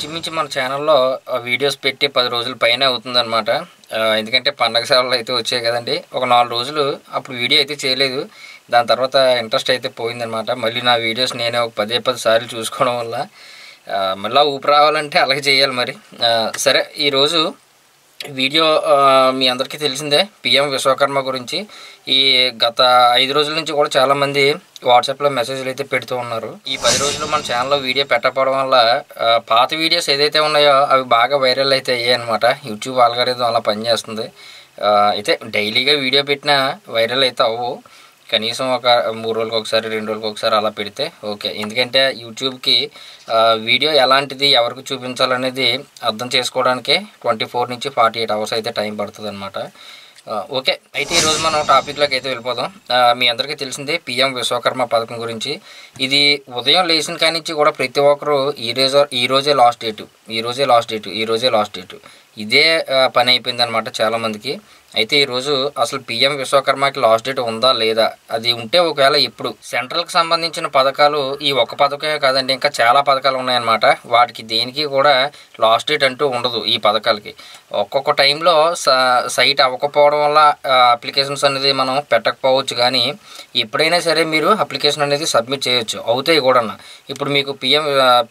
ఇంచుమించు మన ఛానల్లో వీడియోస్ పెట్టి 10 రోజుల పైనే అవుతుందన్నమాట. ఎందుకంటే పండగ సేవలు అయితే వచ్చాయి కదండి. ఒక 4 రోజులు అప్పుడు వీడియో అయితే చేయలేదు. దాని తర్వాత ఇంట్రెస్ట్ అయితే పోయిందనమాట. మళ్ళీ నా వీడియోస్ నేనే ఒక 10 సార్లు చూసుకోవడం వల్ల మళ్ళీ ఊపి రావాలంటే అలాగే చేయాలి మరి. సరే, ఈరోజు వీడియో మీ అందరికీ తెలిసిందే, పిఎం విశ్వకర్మ గురించి. ఈ గత 5 రోజుల నుంచి కూడా చాలామంది వాట్సాప్లో మెసేజ్లు అయితే పెడుతూ ఉన్నారు. ఈ 10 రోజులు మన ఛానల్లో వీడియో పెట్టకపోవడం వల్ల పాత వీడియోస్ ఏదైతే ఉన్నాయో అవి బాగా వైరల్ అయితే అయ్యాయి అనమాట. యూట్యూబ్ ఆల్గోరిథం అలా పనిచేస్తుంది. అయితే డైలీగా వీడియో పెట్టినా వైరల్ అయితే అవ్వవు. కనీసం ఒక 3 రోజులకు ఒకసారి 2 రోజులకు ఒకసారి అలా పెడితే ఓకే. ఎందుకంటే యూట్యూబ్కి వీడియో ఎలాంటిది ఎవరికి చూపించాలనేది అర్థం చేసుకోవడానికి 24 నుంచి 48 అవర్స్ అయితే టైం పడుతుంది అనమాట. ఓకే, అయితే ఈరోజు మనం టాపిక్లోకి అయితే వెళ్ళిపోదాం. మీ అందరికీ తెలిసిందే పిఎం విశ్వకర్మ పథకం గురించి. ఇది ఉదయం లేచిన కాడి నుంచి కూడా ప్రతి ఒక్కరు ఈరోజే లాస్ట్ డేటు ఇదే పని అయిపోయింది అనమాట చాలామందికి. అయితే ఈరోజు అసలు పిఎం విశ్వకర్మకి లాస్ట్ డేట్ ఉందా లేదా, అది ఉంటే ఒకవేళ ఎప్పుడు, సెంట్రల్కి సంబంధించిన పథకాలు ఈ ఒక్క పథకమే కాదండి, ఇంకా చాలా పథకాలు ఉన్నాయన్నమాట. వాటికి దేనికి కూడా లాస్ట్ డేట్ అంటూ ఉండదు. ఈ పథకాలకి ఒక్కొక్క టైంలో సైట్ అవ్వకపోవడం వల్ల అప్లికేషన్స్ అనేది మనం పెట్టకపోవచ్చు, కానీ ఎప్పుడైనా సరే మీరు అప్లికేషన్ అనేది సబ్మిట్ చేయొచ్చు, అవుతాయి కూడా. ఇప్పుడు మీకు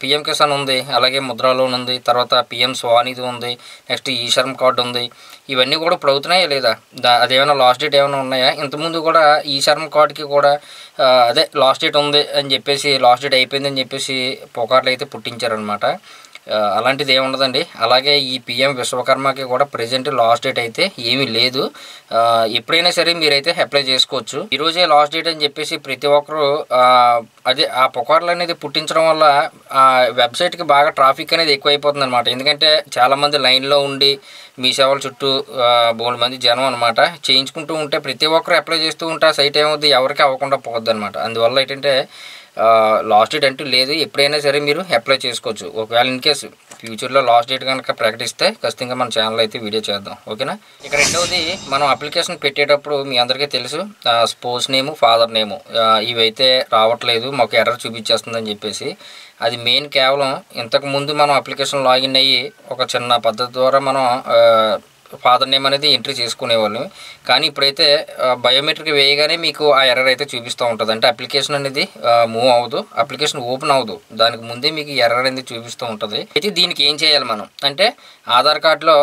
పిఎం కిసాన్ ఉంది, అలాగే ముద్రా లోన్ ఉంది, తర్వాత పిఎం స్వానిధి ఉంది, నెక్స్ట్ ఈ శ్రమ్ కార్డు ఉంది. ఇవన్నీ కూడా ఇప్పుడు అవుతున్నాయా లేదా, అదేమైనా లాస్ట్ డేట్ ఏమైనా ఉన్నాయా? ఇంతకుముందు కూడా ఈ శ్రమ్ కార్డుకి కూడా అదే లాస్ట్ డేట్ ఉంది అని చెప్పేసి, లాస్ట్ డేట్ అయిపోయిందని చెప్పేసి పుకార్లు అయితే పుట్టించారనమాట. అలాంటిది ఏమి ఉండదండి. అలాగే ఈ పిఎం విశ్వకర్మకి కూడా ప్రజెంట్ లాస్ట్ డేట్ అయితే ఏమీ లేదు. ఎప్పుడైనా సరే మీరైతే అప్లై చేసుకోవచ్చు. ఈరోజే లాస్ట్ డేట్ అని చెప్పేసి ప్రతి ఒక్కరు అదే ఆ పుకార్లు అనేది పుట్టించడం వల్ల ఆ వెబ్సైట్కి బాగా ట్రాఫిక్ అనేది ఎక్కువైపోతుంది అనమాట. ఎందుకంటే చాలామంది లైన్లో ఉండి మీ సేవల చుట్టూ బోల్డ్ మంది జనం అనమాట చేయించుకుంటూ ఉంటే ప్రతి ఒక్కరు అప్లై చేస్తూ ఉంటే ఆ సైట్ ఏమవుద్ది, ఎవరికి అవ్వకుండా పోద్ది అనమాట. అందువల్ల ఏంటంటే లాస్ట్ డేట్ అంటూ లేదు, ఎప్పుడైనా సరే మీరు అప్లై చేసుకోవచ్చు. ఒకవేళ ఇన్ కేసు ఫ్యూచర్లో లాస్ట్ డేట్ కనుక ప్రకటిస్తే ఖచ్చితంగా మన ఛానల్ అయితే వీడియో చేద్దాం, ఓకేనా. ఇక రెండవది, మనం అప్లికేషన్ పెట్టేటప్పుడు మీ అందరికీ తెలుసు స్పోర్ట్స్ నేము, ఫాదర్ నేము ఇవైతే రావట్లేదు, మాకు ఎర్రర్ చూపించేస్తుందని చెప్పేసి. అది మెయిన్ కేవలం ఇంతకుముందు మనం అప్లికేషన్ లాగిన్ అయ్యి ఒక చిన్న పద్ధతి ద్వారా మనం ఫాదర్ నేమ్ అనేది ఎంట్రీ చేసుకునేవాళ్ళం. కానీ ఇప్పుడైతే బయోమెట్రిక్ వేయగానే మీకు ఆ ఎర్రర్ అయితే చూపిస్తూ ఉంటుంది. అంటే అప్లికేషన్ అనేది మూవ్ అవ్వదు, అప్లికేషన్ ఓపెన్ అవ్వదు, దానికి ముందే మీకు ఎర్రర్ అనేది చూపిస్తూ ఉంటుంది. అయితే దీనికి ఏం చేయాలి మనం అంటే, ఆధార్ కార్డులో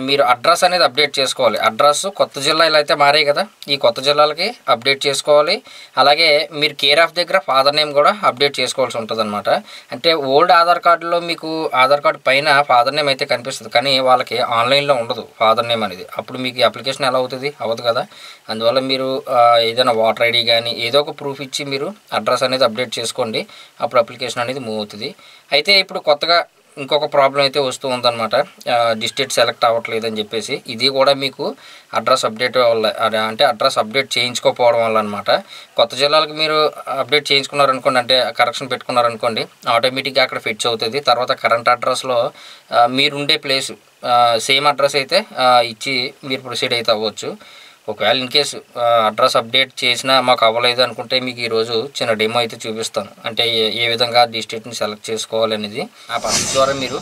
మీరు అడ్రస్ అనేది అప్డేట్ చేసుకోవాలి. అడ్రస్ కొత్త జిల్లాలు అయితే మారాయి కదా, ఈ కొత్త జిల్లాలకి అప్డేట్ చేసుకోవాలి. అలాగే మీరు కేర్ ఆఫ్ దగ్గర ఫాదర్ నేమ్ కూడా అప్డేట్ చేసుకోవాల్సి ఉంటుంది అనమాట. అంటే ఓల్డ్ ఆధార్ కార్డులో మీకు ఆధార్ కార్డు పైన ఫాదర్ నేమ్ అయితే కనిపిస్తుంది, కానీ వాళ్ళకి ఆన్లైన్లో ఉండదు ఫాదర్ నేమ్ అనేది. అప్పుడు మీకు అప్లికేషన్ ఎలా అవుతుంది, అవ్వదు కదా. అందువల్ల మీరు ఏదైనా వాటర్ ఐడి కానీ ఏదో ఒక ప్రూఫ్ ఇచ్చి మీరు అడ్రస్ అనేది అప్డేట్ చేసుకోండి, అప్పుడు అప్లికేషన్ అనేది మూవ్ అవుతుంది. అయితే ఇప్పుడు కొత్తగా ఇంకొక ప్రాబ్లం అయితే వస్తూ ఉందన్నమాట, డిస్ట్రిక్ట్ సెలెక్ట్ అవ్వట్లేదు అని చెప్పేసి. ఇది కూడా మీకు అడ్రస్ అప్డేట్ వల్ల, అంటే అడ్రస్ అప్డేట్ చేయించుకోకపోవడం వల్ల అనమాట. కొత్త జిల్లాలకు మీరు అప్డేట్ చేయించుకున్నారనుకోండి, అంటే కరెక్షన్ పెట్టుకున్నారనుకోండి, ఆటోమేటిక్గా అక్కడ ఫిక్స్ అవుతుంది. తర్వాత కరెంట్ అడ్రస్లో మీరుండే ప్లేసు సేమ్ అడ్రస్ అయితే ఇచ్చి మీరు ప్రొసీడ్ అయితే అవ్వచ్చు. ఒకవేళ ఇన్ కేసు అడ్రస్ అప్డేట్ చేసినా మాకు అవ్వలేదు అనుకుంటే మీకు ఈరోజు చిన్న డెమో అయితే చూపిస్తాను. అంటే ఏ విధంగా డిస్ట్రిక్ట్ని సెలెక్ట్ చేసుకోవాలనేది ఆ పద్ధతి ద్వారా మీరు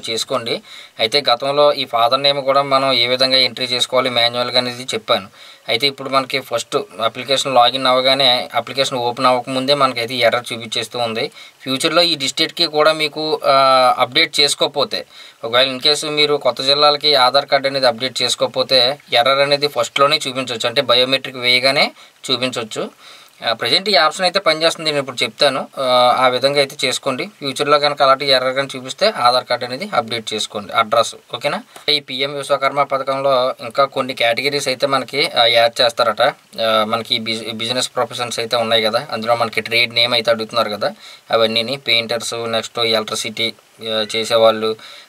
చేసుకోండి. అయితే గతంలో ఈ ఫాదర్ నేమ్ కూడా మనం ఏ విధంగా ఎంట్రీ చేసుకోవాలి మాన్యువల్గా అనేది చెప్పాను. అయితే ఇప్పుడు మనకి ఫస్ట్ అప్లికేషన్ లాగిన్ అవ్వగానే అప్లికేషన్ ఓపెన్ అవ్వకముందే మనకైతే ఎర్రర్ చూపించేస్తూ ఉంది. ఫ్యూచర్లో ఈ డిస్ట్రిక్ట్కి కూడా మీకు అప్డేట్ చేసుకోకపోతే, ఒకవేళ ఇన్ కేసు మీరు కొత్త జిల్లాలకి ఆధార్ కార్డు అనేది అప్డేట్ చేసుకోకపోతే ఎర్రర్ అనేది ఫస్ట్లోనే చూపించవచ్చు, అంటే బయోమెట్రిక్ వేయగానే చూపించవచ్చు. ప్రజెంట్ ఈ ఆప్షన్ అయితే పనిచేస్తుంది, నేను ఇప్పుడు చెప్తాను. ఆ విధంగా అయితే చేసుకోండి. ఫ్యూచర్లో కనుక అలాంటి ఎర్రర్ కానీ చూపిస్తే ఆధార్ కార్డు అనేది అప్డేట్ చేసుకోండి, అడ్రస్, ఓకేనా. ఈ పిఎం విశ్వకర్మ పథకంలో ఇంకా కొన్ని కేటగిరీస్ అయితే మనకి యాడ్ చేస్తారట. మనకి బిజినెస్ ప్రొఫెషన్స్ అయితే ఉన్నాయి కదా, అందులో మనకి ట్రేడ్ నేమ్ అయితే అడుగుతున్నారు కదా, అవన్నీ పెయింటర్స్, నెక్స్ట్ ఎలక్ట్రిసిటీ చేసేవాళ్ళు,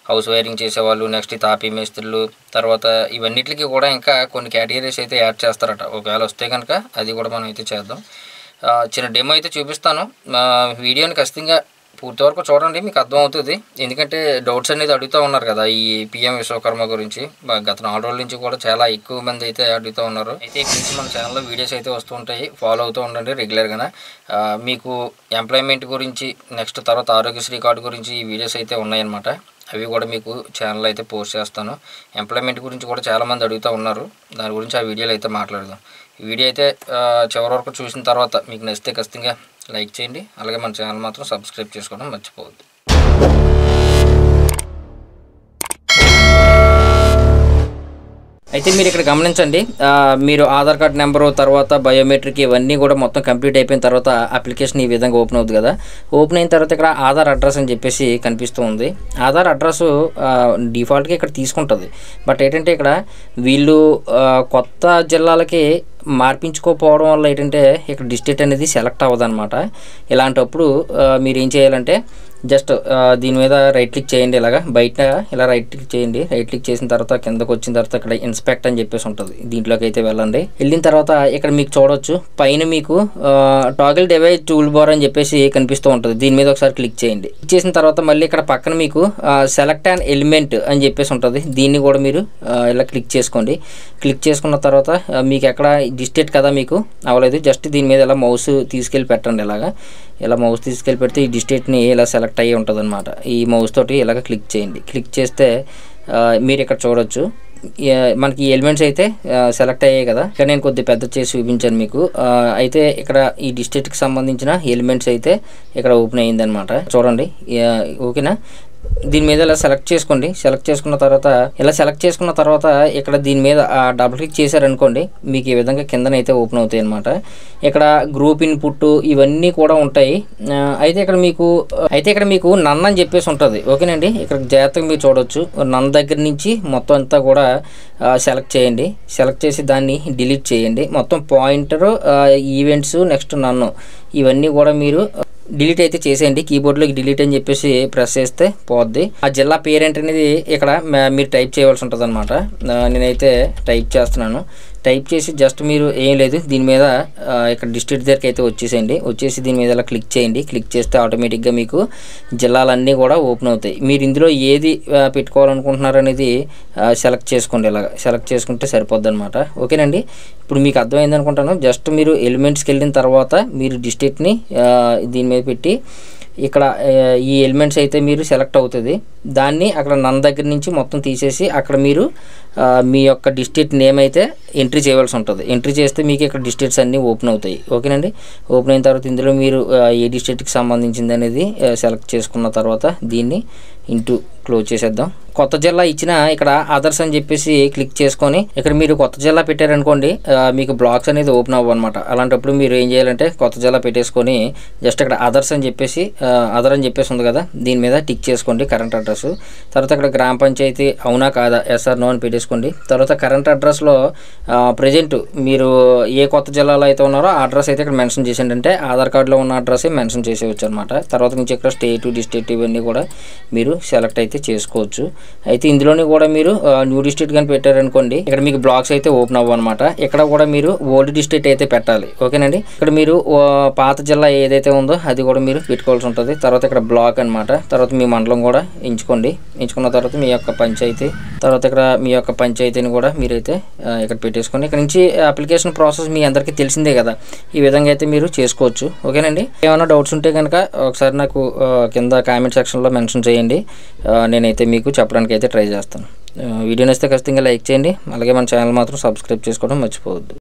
హౌస్ వైరింగ్ చేసేవాళ్ళు, నెక్స్ట్ తాపీ మేస్త్రులు, తర్వాత ఇవన్నిటికి కూడా ఇంకా కొన్ని కేటగిరీస్ అయితే యాడ్ చేస్తారట. ఒకవేళ వస్తే కనుక అది కూడా మనం అయితే చేద్దాం. చిన్న డెమో అయితే చూపిస్తాను. వీడియోని ఖచ్చితంగా పూర్తి వరకు చూడండి, మీకు అర్థమవుతుంది. ఎందుకంటే డౌట్స్ అనేది అడుగుతూ ఉన్నారు కదా ఈ పిఎం విశ్వకర్మ గురించి. గత 4 రోజుల నుంచి కూడా చాలా ఎక్కువ మంది అయితే అడుగుతూ ఉన్నారు. అయితే ఇప్పటి నుంచి మన ఛానల్లో వీడియోస్ అయితే వస్తూ ఉంటాయి, ఫాలో అవుతూ ఉండండి రెగ్యులర్గా. మీకు ఎంప్లాయ్మెంట్ గురించి, నెక్స్ట్ తర్వాత ఆరోగ్యశ్రీ కార్డు గురించి ఈ వీడియోస్ అయితే ఉన్నాయన్నమాట. అవి కూడా మీకు ఛానల్ అయితే పోస్ట్ చేస్తాను. ఎంప్లాయ్మెంట్ గురించి కూడా చాలామంది అడుగుతూ ఉన్నారు, దాని గురించి ఆ వీడియోలో అయితే మాట్లాడదాం. ఈ వీడియో అయితే చివరి వరకు చూసిన తర్వాత మీకు నచ్చితే ఖచ్చితంగా లైక్ చేయండి. అలాగే మన ఛానల్ మాత్రం సబ్స్క్రైబ్ చేసుకోవడం మర్చిపోవద్దు. అయితే మీరు ఇక్కడ గమనించండి, మీరు ఆధార్ కార్డ్ నెంబరు, తర్వాత బయోమెట్రిక్ ఇవన్నీ కూడా మొత్తం కంప్లీట్ అయిపోయిన తర్వాత అప్లికేషన్ ఈ విధంగా ఓపెన్ అవుతుంది కదా. ఓపెన్ అయిన తర్వాత ఇక్కడ ఆధార్ అడ్రస్ అని చెప్పేసి కనిపిస్తూ ఉంది. ఆధార్ అడ్రస్ డిఫాల్ట్గా ఇక్కడ తీసుకుంటుంది. బట్ ఏంటంటే ఇక్కడ వీళ్ళు కొత్త జిల్లాలకి మార్పించుకోకపోవడం వల్ల ఏంటంటే ఇక్కడ డిస్ట్రిక్ట్ అనేది సెలెక్ట్ అవ్వదన్నమాట. ఇలాంటప్పుడు మీరు ఏం చేయాలంటే జస్ట్ దీని మీద రైట్ క్లిక్ చేయండి. ఇలాగా బయట ఇలా రైట్ క్లిక్ చేయండి. రైట్ క్లిక్ చేసిన తర్వాత కిందకు వచ్చిన తర్వాత ఇక్కడ ఇన్స్పెక్ట్ అని చెప్పేసి ఉంటుంది, దీంట్లోకి అయితే వెళ్ళండి. వెళ్ళిన తర్వాత ఇక్కడ మీకు చూడవచ్చు పైన మీకు టాగిల్ డివైస్ టూల్ బార్ అని చెప్పేసి కనిపిస్తూ ఉంటుంది. దీని మీద ఒకసారి క్లిక్ చేయండి. క్లిక్ చేసిన తర్వాత మళ్ళీ ఇక్కడ పక్కన మీకు సెలెక్ట్ అన్ ఎలిమెంట్ అని చెప్పేసి ఉంటుంది. దీన్ని కూడా మీరు ఇలా క్లిక్ చేసుకోండి. క్లిక్ చేసుకున్న తర్వాత మీకు ఎక్కడ డిస్ట్రిక్ట్ కదా మీకు అవ్వలేదు, జస్ట్ దీని మీద ఇలా మౌస్ తీసుకెళ్ళి పెట్టండి. ఇలా మౌస్ తీసుకెళ్ళి పెడితే ఈ డిస్ట్రిక్ట్ని ఇలా సెలెక్ట్ అయ్యి ఉంటుంది అనమాట. ఈ మౌస్ తోటి ఇలాగ క్లిక్ చేయండి. క్లిక్ చేస్తే మీరు ఇక్కడ చూడవచ్చు మనకి ఈ ఎలిమెంట్స్ అయితే సెలెక్ట్ అయ్యాయి కదా. ఇక్కడ నేను కొద్దిగా పెద్ద చేసి చూపించాను మీకు. అయితే ఇక్కడ ఈ డిస్ట్రిక్ట్కి సంబంధించిన ఎలిమెంట్స్ అయితే ఇక్కడ ఓపెన్ అయ్యింది అనమాట. చూడండి, ఓకేనా. దీని మీద ఇలా సెలెక్ట్ చేసుకోండి. సెలెక్ట్ చేసుకున్న తర్వాత ఇక్కడ దీని మీద డబుల్ క్లిక్ చేశారనుకోండి, మీకు ఈ విధంగా కిందనైతే ఓపెన్ అవుతాయి అనమాట. ఇక్కడ గ్రూప్ ఇన్పుట్ ఇవన్నీ కూడా ఉంటాయి. అయితే ఇక్కడ మీకు నన్ అని చెప్పేసి ఉంటుంది, ఓకేనండి. ఇక్కడ జాగ్రత్తగా మీరు చూడవచ్చు. నన్ దగ్గర నుంచి మొత్తం అంతా కూడా సెలెక్ట్ చేయండి. సెలెక్ట్ చేసి దాన్ని డిలీట్ చేయండి. మొత్తం పాయింటర్, ఈవెంట్స్, నెక్స్ట్ నన్ను ఇవన్నీ కూడా మీరు డిలీట్ అయితే చేసేయండి. కీబోర్డ్లోకి డిలీట్ అని చెప్పేసి ప్రెస్ చేస్తే పోద్ది. ఆ జిల్లా పేరెంట్ అనేది ఇక్కడ మీరు టైప్ చేయవలసి ఉంటుంది అనమాట. నేనైతే టైప్ చేస్తున్నాను. టైప్ చేసి జస్ట్ మీరు ఏం లేదు, దీని మీద ఇక్కడ డిస్ట్రిక్ట్ దగ్గరికి అయితే వచ్చేసేయండి. వచ్చేసి దీని మీద ఇలా క్లిక్ చేయండి. క్లిక్ చేస్తే ఆటోమేటిక్గా మీకు జిల్లాలన్నీ కూడా ఓపెన్ అవుతాయి. మీరు ఇందులో ఏది పెట్టుకోవాలనుకుంటున్నారు అనేది సెలెక్ట్ చేసుకోండి. ఇలా సెలెక్ట్ చేసుకుంటే సరిపోద్ది అనమాట. ఓకేనండి, ఇప్పుడు మీకు అర్థమైంది అనుకుంటాను. జస్ట్ మీరు ఎలిమెంట్స్కి వెళ్ళిన తర్వాత మీరు డిస్ట్రిక్ట్ని దీని మీద పెట్టి ఇక్కడ ఈ ఎలిమెంట్స్ అయితే మీరు సెలెక్ట్ అవుతుంది. దాన్ని అక్కడ నన్ దగ్గర నుంచి మొత్తం తీసేసి అక్కడ మీరు మీ యొక్క డిస్ట్రిక్ట్ నేమ్ అయితే ఎంట్రీ చేయవలసి ఉంటుంది. ఎంట్రీ చేస్తే మీకు ఇక్కడ డిస్ట్రిక్ట్స్ అన్నీ ఓపెన్ అవుతాయి. ఓకేనండి, ఓపెన్ అయిన తర్వాత ఇందులో మీరు ఏ డిస్ట్రిక్ట్కి సంబంధించింది అనేది సెలెక్ట్ చేసుకున్న తర్వాత దీన్ని ఇంటూ క్లోజ్ చేసేద్దాం. కొత్త జిల్లా ఇచ్చిన ఇక్కడ అదర్స్ అని చెప్పేసి క్లిక్ చేసుకొని ఇక్కడ మీరు కొత్త జిల్లా పెట్టారనుకోండి, మీకు బ్లాక్స్ అనేది ఓపెన్ అవ్వనమాట. అలాంటప్పుడు మీరు ఏం చేయాలంటే కొత్త జిల్లా పెట్టేసుకొని జస్ట్ ఇక్కడ అదర్స్ అని చెప్పేసి అదర్ అని చెప్పేసి ఉంది కదా, దీని మీద టిక్ చేసుకోండి కరెంట్ అడ్రస్. తర్వాత ఇక్కడ గ్రామ పంచాయతీ అవునా కాదా, ఎస్ఆర్ నో అని పెట్టేసుకోండి. తర్వాత కరెంట్ అడ్రస్లో ప్రజెంట్ మీరు ఏ కొత్త జిల్లాలో అయితే ఉన్నారో ఆ అడ్రస్ అయితే ఇక్కడ మెన్షన్ చేసేయండి. అంటే ఆధార్ కార్డులో ఉన్న అడ్రస్ మెన్షన్ చేసేవచ్చు అనమాట. తర్వాత నుంచి ఇక్కడ స్టేట్, డిస్ట్రిక్ట్ ఇవన్నీ కూడా మీరు సెలెక్ట్ అయితే చేసుకోవచ్చు. అయితే ఇందులోని కూడా మీరు న్యూ డిస్ట్రిక్ట్ కానీ పెట్టారనుకోండి, ఇక్కడ మీకు బ్లాక్స్ అయితే ఓపెన్ అవ్వ అనమాట. ఇక్కడ కూడా మీరు ఓల్డ్ డిస్ట్రిక్ట్ అయితే పెట్టాలి. ఓకేనండి, ఇక్కడ మీరు పాత జిల్లా ఏదైతే ఉందో అది కూడా మీరు పెట్టుకోవాల్సి ఉంటుంది. తర్వాత ఇక్కడ బ్లాక్ అనమాట. తర్వాత మీ మండలం కూడా ఎంచుకోండి. ఎంచుకున్న తర్వాత మీ యొక్క పంచాయతీ, తర్వాత ఇక్కడ మీ యొక్క పంచాయతీని కూడా మీరైతే ఇక్కడ పెట్టేసుకోండి. ఇక్కడ నుంచి అప్లికేషన్ ప్రాసెస్ మీ అందరికీ తెలిసిందే కదా, ఈ విధంగా అయితే మీరు చేసుకోవచ్చు. ఓకేనండి, ఏమైనా డౌట్స్ ఉంటే కనుక ఒకసారి నాకు కింద కామెంట్ సెక్షన్లో మెన్షన్ చేయండి. నేనైతే మీకు చెప్పడానికి అయితే ట్రై చేస్తాను. వీడియో నచ్చితే ఖచ్చితంగా లైక్ చేయండి. అలాగే మన ఛానల్ మాత్రం సబ్స్క్రైబ్ చేసుకోవడం మర్చిపోవద్దు.